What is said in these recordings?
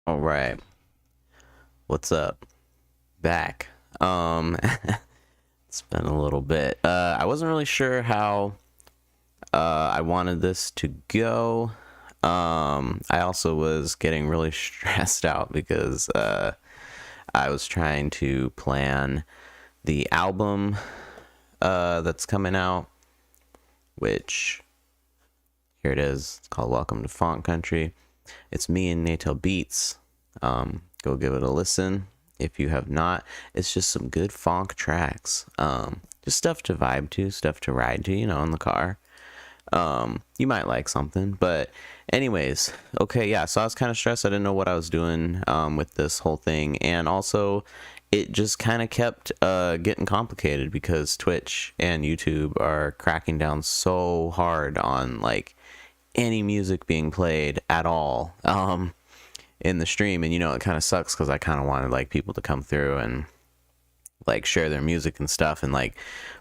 All right. What's up? Back. It's been a little bit. I wasn't really sure how I wanted this to go. I also was getting really stressed out because I was trying to plan the album that's coming out, which here it is. It's called Welcome to Funk Country. It's me and Natal Beats. Go give it a listen if you have not. It's just some good funk tracks. Just stuff to vibe to, stuff to ride to, you know, in the car. You might like something, but anyways, okay, yeah, so I was kind of stressed. I didn't know what I was doing with this whole thing, and also it just kind of kept getting complicated because Twitch and YouTube are cracking down so hard on like any music being played at all in the stream. And you know, it kind of sucks because I kind of wanted like people to come through and like share their music and stuff, and like,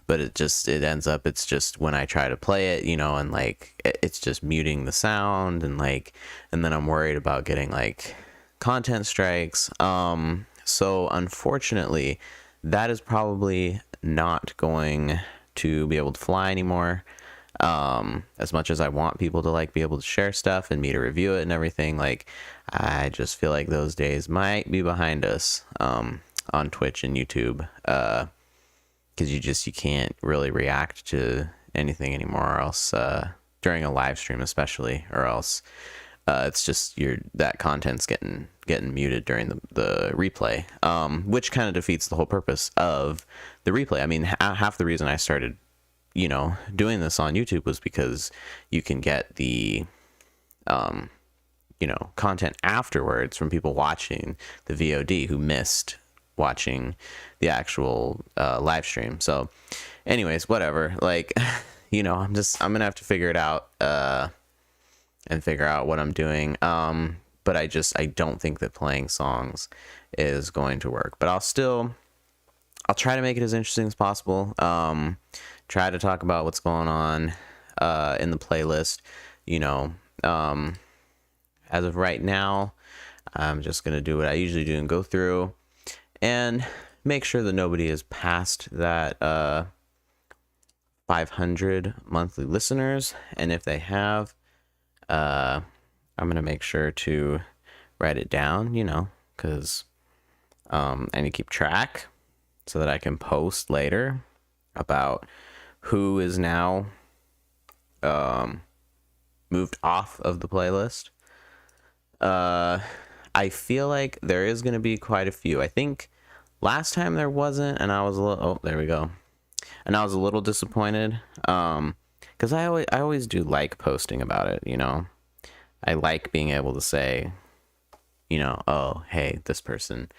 but it ends up, it's just when I try to play it, you know, and like it's just muting the sound, and like, and then I'm worried about getting like content strikes. So unfortunately, that is probably not going to be able to fly anymore. As much as I want people to like be able to share stuff and me to review it and everything, like I just feel like those days might be behind us on Twitch and YouTube, because you can't really react to anything anymore, or else during a live stream especially, or else it's just that content's getting muted during the replay, which kind of defeats the whole purpose of the replay. I mean, half the reason I started, you know, doing this on YouTube was because you can get the you know, content afterwards from people watching the VOD who missed watching the actual live stream. So anyways, whatever, like, you know, I'm gonna have to figure it out and figure out what I'm doing. But I don't think that playing songs is going to work, but I'll try to make it as interesting as possible. Try to talk about what's going on in the playlist, you know. As of right now, I'm just going to do what I usually do and go through and make sure that nobody is past that 500 monthly listeners. And if they have, I'm going to make sure to write it down, you know, because I need to keep track so that I can post later about who is now moved off of the playlist. I feel like there is going to be quite a few. I think last time there wasn't, and I was a little, oh, there we go. And I was a little disappointed, because I always do like posting about it, you know. I like being able to say, you know, oh, hey, this person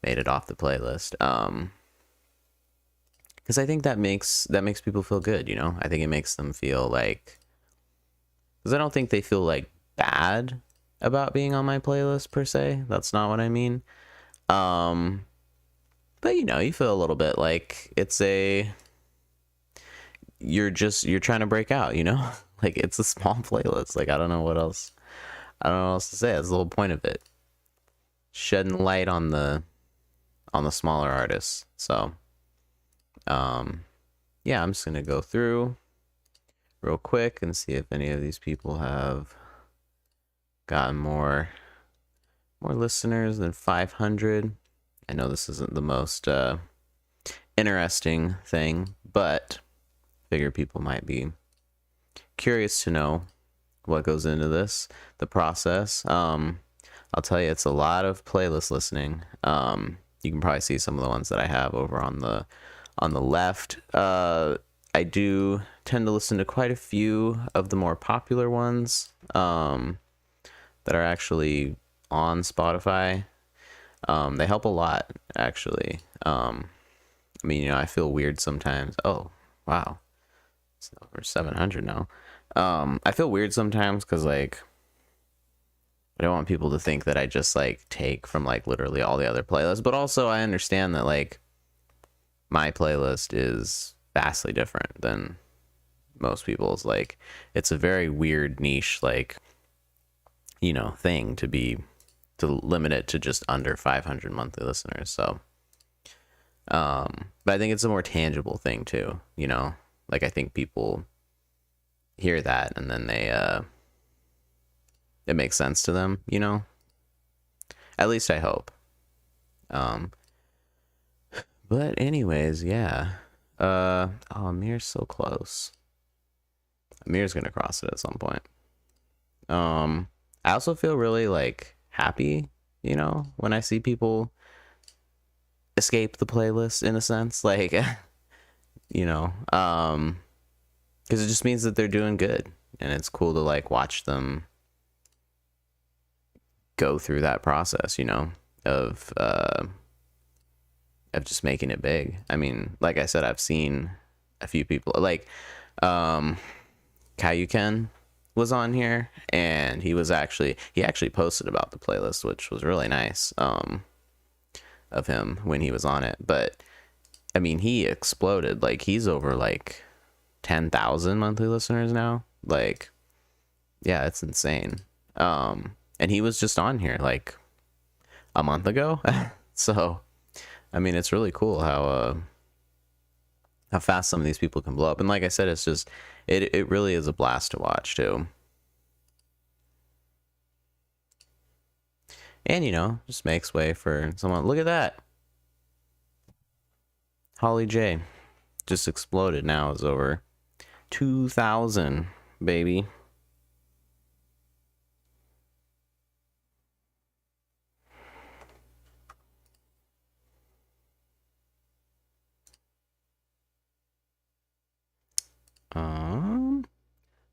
made it off the playlist. Because I think that makes people feel good, you know. I think it makes them feel like, because I don't think they feel like bad about being on my playlist per se. That's not what I mean. But you know, you feel a little bit like you're trying to break out, you know. Like, it's a small playlist. Like, I don't know what else to say. That's the whole point of it, shedding light on the smaller artists. So yeah, I'm just gonna go through real quick and see if any of these people have gotten more listeners than 500. I know this isn't the most interesting thing, but figure people might be curious to know what goes into this, the process. I'll tell you, it's a lot of playlist listening. You can probably see some of the ones that I have over on the left. I do tend to listen to quite a few of the more popular ones that are actually on Spotify. They help a lot, actually. I mean, you know, I feel weird sometimes. Oh, wow. It's over 700 now. I feel weird sometimes because, like, I don't want people to think that I just, like, take from, like, literally all the other playlists. But also, I understand that, like, my playlist is vastly different than most people's. Like, it's a very weird niche, like, you know, thing to limit it to just under 500 monthly listeners. So, but I think it's a more tangible thing too, you know. Like, I think people hear that and then it makes sense to them, you know. At least I hope. But anyways, yeah. Oh, Amir's so close. Amir's gonna cross it at some point. I also feel really, like, happy, you know, when I see people escape the playlist, in a sense, like, you know, because it just means that they're doing good, and it's cool to, like, watch them go through that process, you know, of just making it big. I mean, like I said, I've seen a few people, like, Kayuken was on here, and he actually posted about the playlist, which was really nice of him when he was on it. But I mean, he exploded. Like, he's over like 10,000 monthly listeners now. Like, yeah, it's insane. And he was just on here like a month ago. So, I mean, it's really cool how fast some of these people can blow up. And like I said, it's just it really is a blast to watch too. And you know, just makes way for someone. Look at that. Holly J just exploded. Now is over 2,000, baby.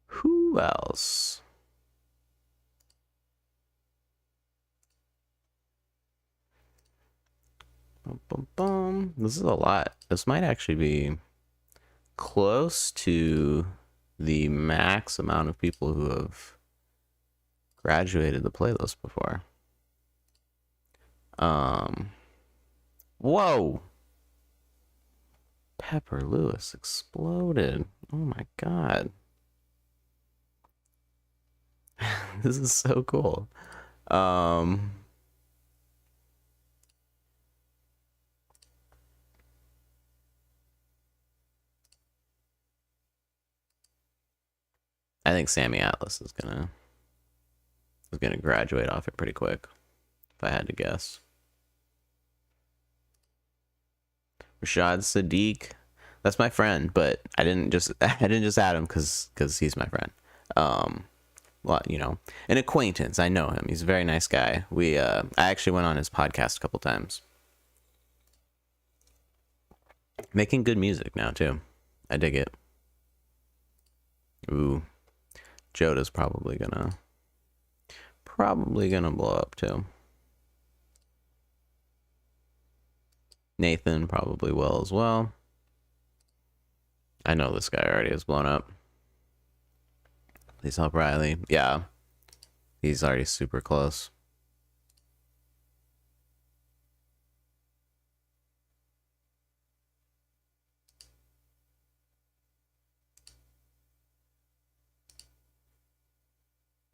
Who else? Bum, bum, bum. This is a lot. This might actually be close to the max amount of people who have graduated the playlist before. Whoa! Pepper Lewis exploded. Oh my god. This is so cool. I think Sammy Atlas is gonna graduate off it pretty quick, if I had to guess. Rashad Sadiq, that's my friend, but I didn't just add him because he's my friend. Well, you know, an acquaintance. I know him. He's a very nice guy. I actually went on his podcast a couple times. Making good music now too. I dig it. Ooh, Joda's probably gonna blow up too. Nathan probably will as well. I know this guy already has blown up. Please help Riley. Yeah, he's already super close.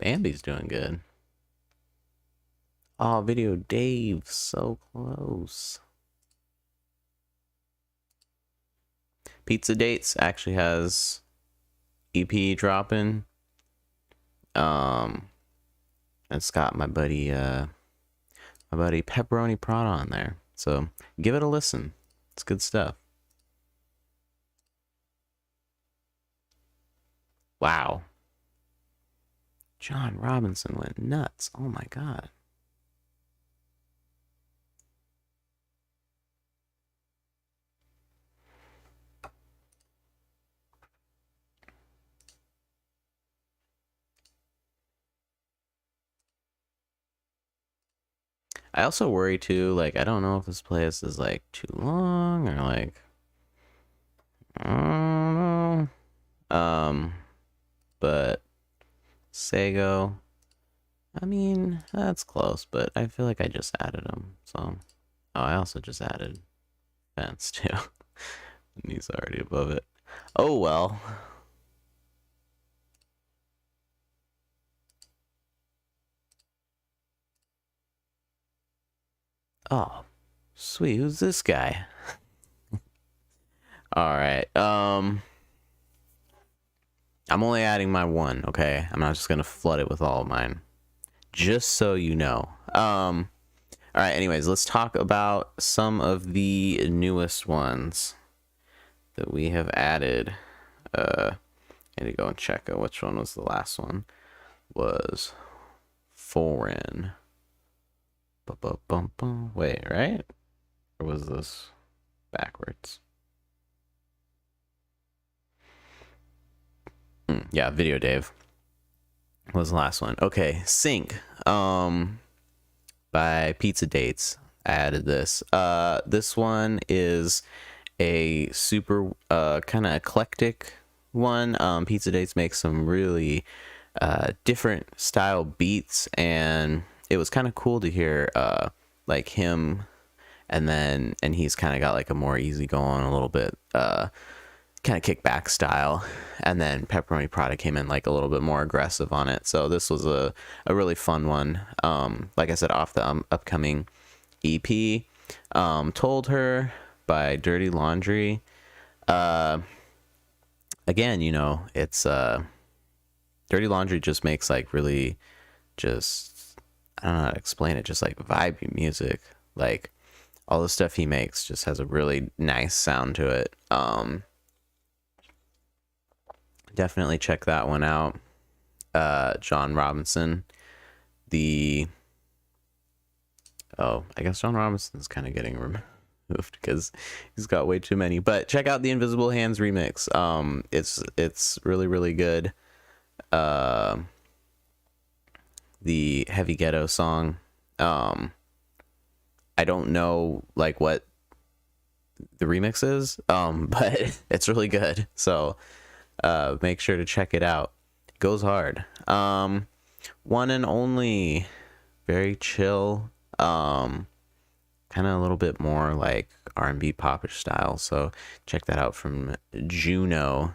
Bambi's doing good. Oh, Video Dave, so close. Pizza Dates actually has EP dropping. And it's got my buddy Pepperoni Prada on there. So give it a listen. It's good stuff. Wow. John Robinson went nuts. Oh my god. I also worry too, like, I don't know if this playlist is like too long or like, I don't know. But Sego, I mean, that's close, but I feel like I just added him. So, oh, I also just added Fence too. And he's already above it. Oh well. Oh, sweet. Who's this guy? All right. I'm only adding my one, okay? I'm not just gonna flood it with all of mine. Just so you know. All right. Anyways, let's talk about some of the newest ones that we have added. I need to go and check which one was the last one. Was Foreign. Wait, right? Or was this backwards? Yeah, Video Dave was the last one. Okay, Sync. By Pizza Dates. I added this. This one is a super kind of eclectic one. Pizza Dates makes some really different style beats, and it was kind of cool to hear like him and he's kind of got like a more easygoing, a little bit kind of kickback style, and then Pepperoni Prada came in like a little bit more aggressive on it. So this was a really fun one. Like I said, off the upcoming EP, Told Her by Dirty Laundry. Again, you know, it's Dirty Laundry just makes like really just, I don't know how to explain it, just like vibey music. Like all the stuff he makes just has a really nice sound to it. Definitely check that one out. John Robinson. I guess John Robinson's kind of getting removed because he's got way too many. But check out the Invisible Hands remix. It's really, really good. The Heavy Ghetto song. I don't know like what the remix is, but it's really good. So make sure to check it out. It goes hard. One and Only, very chill. Kind of a little bit more like R&B popish style. So check that out from Juno.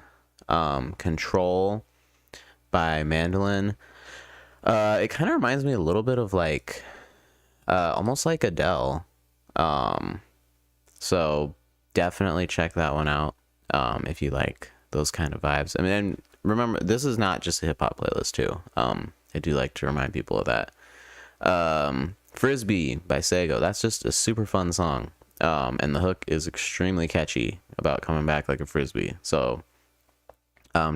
Control by Mandolin. It kind of reminds me a little bit of like almost like Adele. So definitely check that one out if you like those kind of vibes. I mean, and remember, this is not just a hip-hop playlist too. I do like to remind people of that. Frisbee by Sego. That's just a super fun song. And the hook is extremely catchy about coming back like a frisbee. So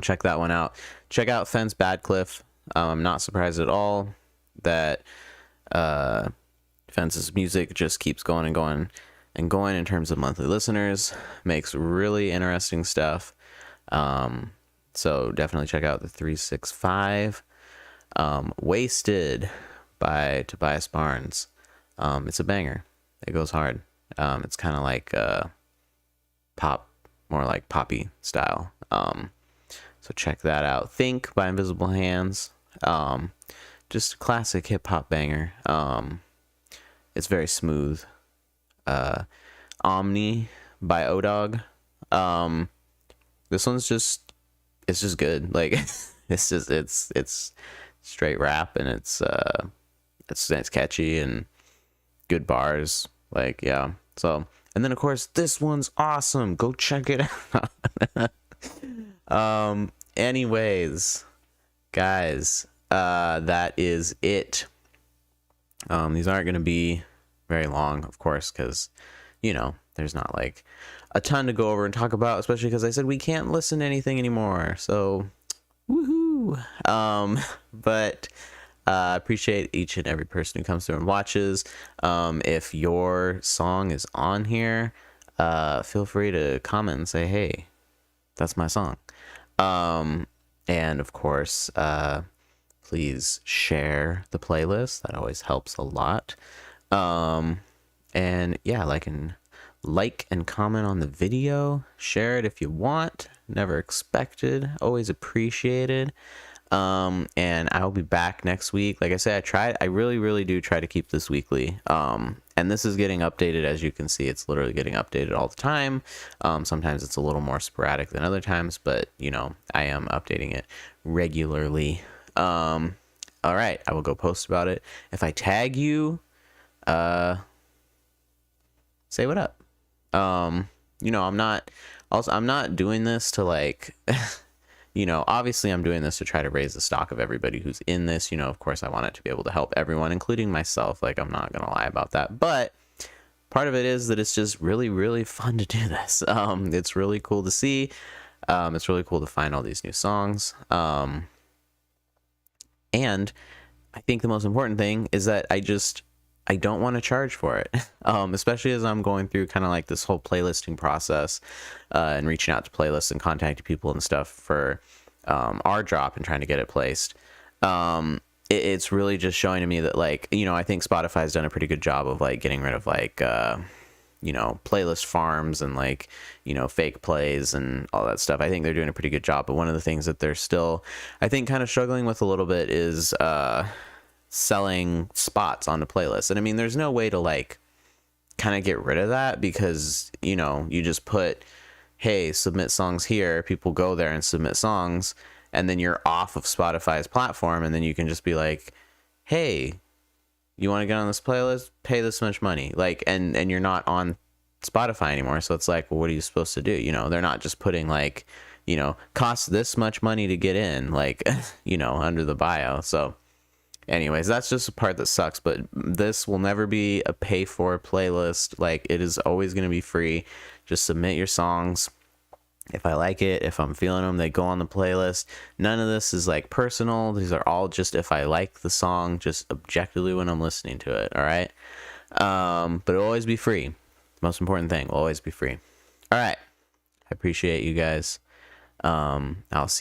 check that one out. Check out Fence Badcliffe. I'm not surprised at all that Fence's music just keeps going and going and going in terms of monthly listeners. Makes really interesting stuff. So definitely check out the 365. Wasted by Tobias Barnes. It's a banger. It goes hard. It's kind of like pop, more like poppy style. So check that out. Think by Invisible Hands. Just a classic hip hop banger. It's very smooth. Omni by O-Dog. This one's just, it's just good. Like it's straight rap, and it's catchy and good bars. Like, yeah. So, and then of course this one's awesome. Go check it out. Anyways, guys, that is it. These aren't going to be very long, of course, because, you know, there's not like a ton to go over and talk about, especially because I said we can't listen to anything anymore. So, woohoo. But appreciate each and every person who comes through and watches. If your song is on here, feel free to comment and say, hey, that's my song. And of course, please share the playlist. That always helps a lot. And yeah, like and comment on the video. Share it if you want. Never expected. Always appreciated. And I'll be back next week. Like I said, I really do try to keep this weekly. And this is getting updated. As you can see, it's literally getting updated all the time. Sometimes it's a little more sporadic than other times, but you know, I am updating it regularly. All right, I will go post about it. If I tag you, say what up. You know, I'm not doing this to like, you know, obviously I'm doing this to try to raise the stock of everybody who's in this. You know, of course I want it to be able to help everyone, including myself. Like, I'm not going to lie about that. But part of it is that it's just really fun to do this. It's really cool to see. It's really cool to find all these new songs. And I think the most important thing is that I don't want to charge for it, especially as I'm going through kind of like this whole playlisting process and reaching out to playlists and contacting people and stuff for our drop and trying to get it placed. It's really just showing to me that, like, you know, I think Spotify's done a pretty good job of like getting rid of like, you know, playlist farms and like, you know, fake plays and all that stuff. I think they're doing a pretty good job. But one of the things that they're still, I think, kind of struggling with a little bit is selling spots on the playlist. And I mean, there's no way to like kind of get rid of that, because, you know, you just put, hey, submit songs here, people go there and submit songs, and then you're off of Spotify's platform, and then you can just be like, hey, you want to get on this playlist, pay this much money, like, and you're not on Spotify anymore. So it's like, well, what are you supposed to do? You know, they're not just putting like, you know, costs this much money to get in, like, you know, under the bio. So anyways, that's just a part that sucks, but this will never be a pay for playlist. Like, it is always going to be free. Just submit your songs. If I like it, if I'm feeling them, they go on the playlist. None of this is like personal. These are all just if I like the song, just objectively when I'm listening to it. All right. But it'll always be free. Most important thing, will always be free. All right. I appreciate you guys. I'll see